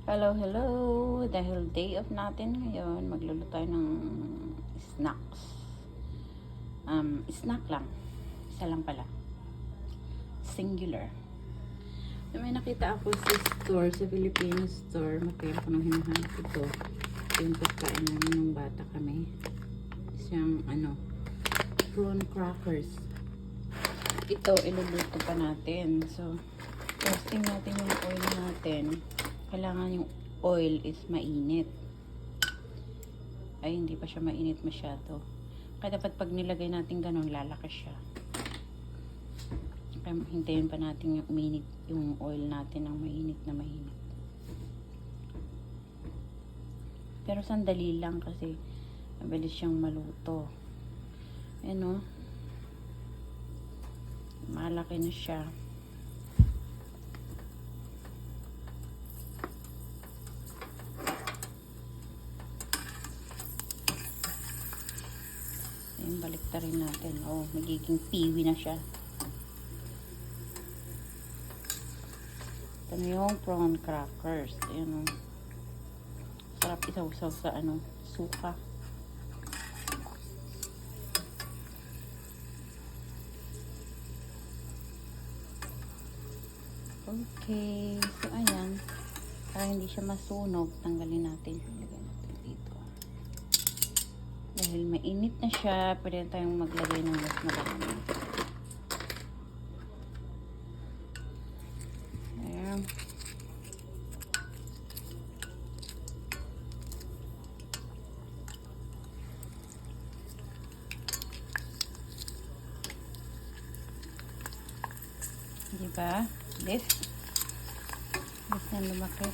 Hello, hello! Dahil day off natin ngayon, magluluto tayo ng snacks. Snack lang. Isa lang pala. Singular. May nakita ako sa store, sa Filipino store. Magkaya ko nang hinahanap ito. Yung pagkain namin nung bata kami. Siyang, prawn crackers. Ito, iluluto pa natin. So, roasting natin yung oil natin. Kailangan yung oil is mainit. Ay, hindi pa siya mainit masyado. Kaya dapat pag nilagay natin ganun, lalaki siya. Kaya hintayin pa natin yung uminit yung oil natin ng mainit na mainit. Pero sandali lang kasi mabilis siyang maluto. Ayan o. Malaki na siya. Baliktarin natin. Oh, magiging piwi na siya. Ito na yung prawn crackers. Ayan, oh. Sarap isaw-saw sa suka. Okay. So, ayan. Para hindi siya masunog, tanggalin natin. Lagyan natin dito. Dahil mainit na siya, pwede tayong maglagay ng mas marami. Ayan. Diba? This na lumaki.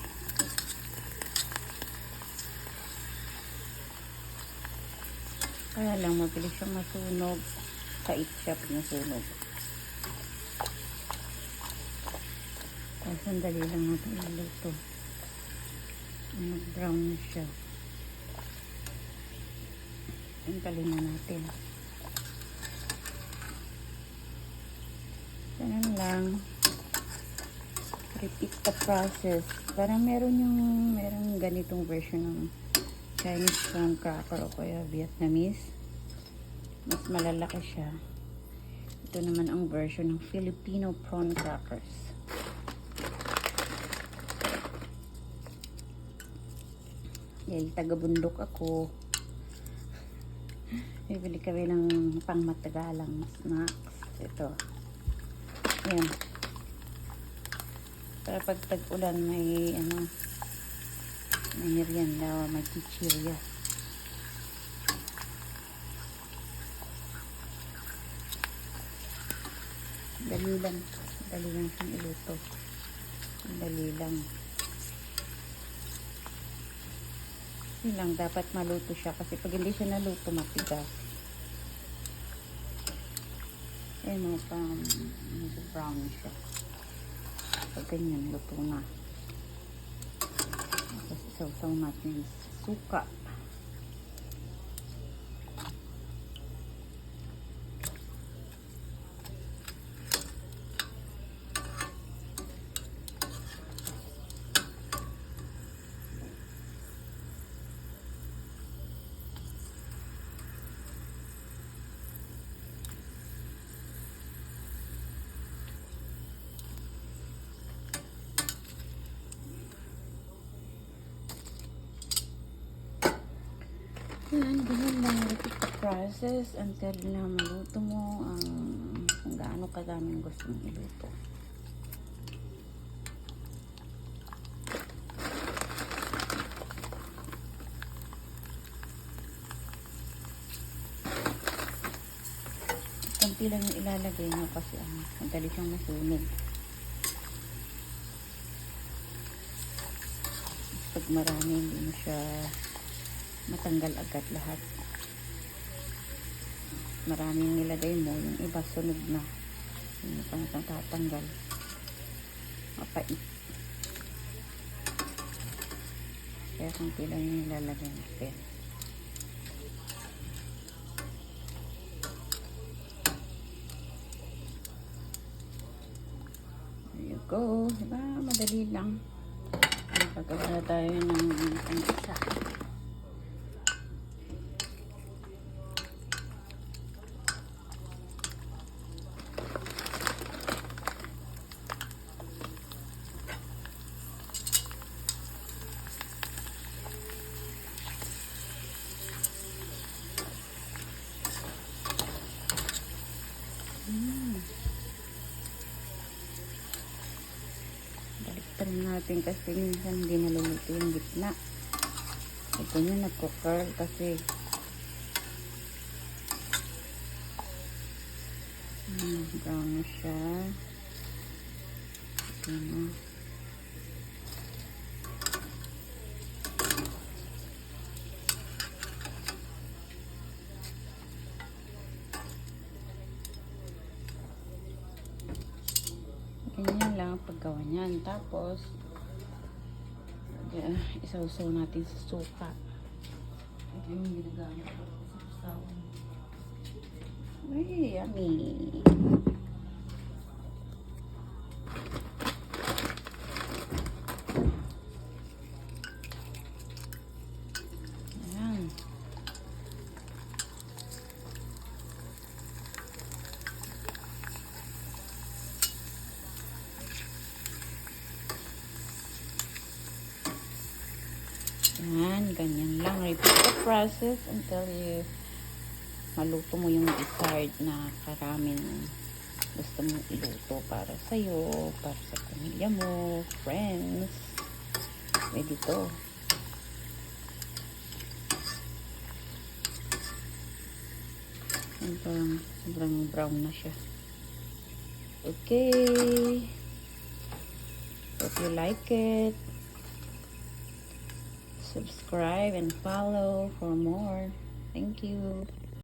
Kaya lang mabilis siyang masunog. Kait siya pag nasunog. Kaya sandali lang natin iluto. Nag-brown na siya. Tanggalin na natin. Ganun lang. Repeat the process. Parang meron ganitong version ng Chinese prawn cracker o kaya Vietnamese. Mas malalaki siya. Ito naman ang version ng Filipino prawn crackers. Dahil taga-bundok ako, bibili kami ng pangmatagalang snacks. Ito. Ayan. Para pag tag-ulan may merienda, may chichirya. Dali lang siyang iluto. Dali lang. Yun lang, dapat maluto siya kasi pag hindi siya naluto, matigas. Ayan o, parang brown siya. Pag ganyan, luto na. Tapos isaw-saw natin yung suka. Yan, ganun lang. Repeat the process until na maluto mo kung gaano kadaming gusto mong iluto. Kunti lang yung ilalagay nyo kasi madali siyang masunog. Pag marami, hindi mo siya matanggal agad lahat. Maraming nilagay mo, yung iba sunog na. Hindi pa natin tatanggal. Mapait. Kaya kunti lang yung nilalagay natin. There you go. Diba? Madali lang. Pagkagawa na tayo ng isa. Baliktad natin kasi minsan hindi naluluto yung gitna. Ito nyo nagko-curl kasi brown na siya. Ito na. Ganyan lang ang paggawa niyan. Tapos, isausaw natin sa suka. Ito yung ginagamit ko sa usawan. Ay, yummy. Ayan. Yan, ganyan lang. Repeat the process until maluto mo yung desired na karaming gusto mong iluto para sa'yo, para sa pamilya mo, friends. Pwede to. Sobrang brown na siya. Okay. Hope you like it. Subscribe and follow for more. Thank you.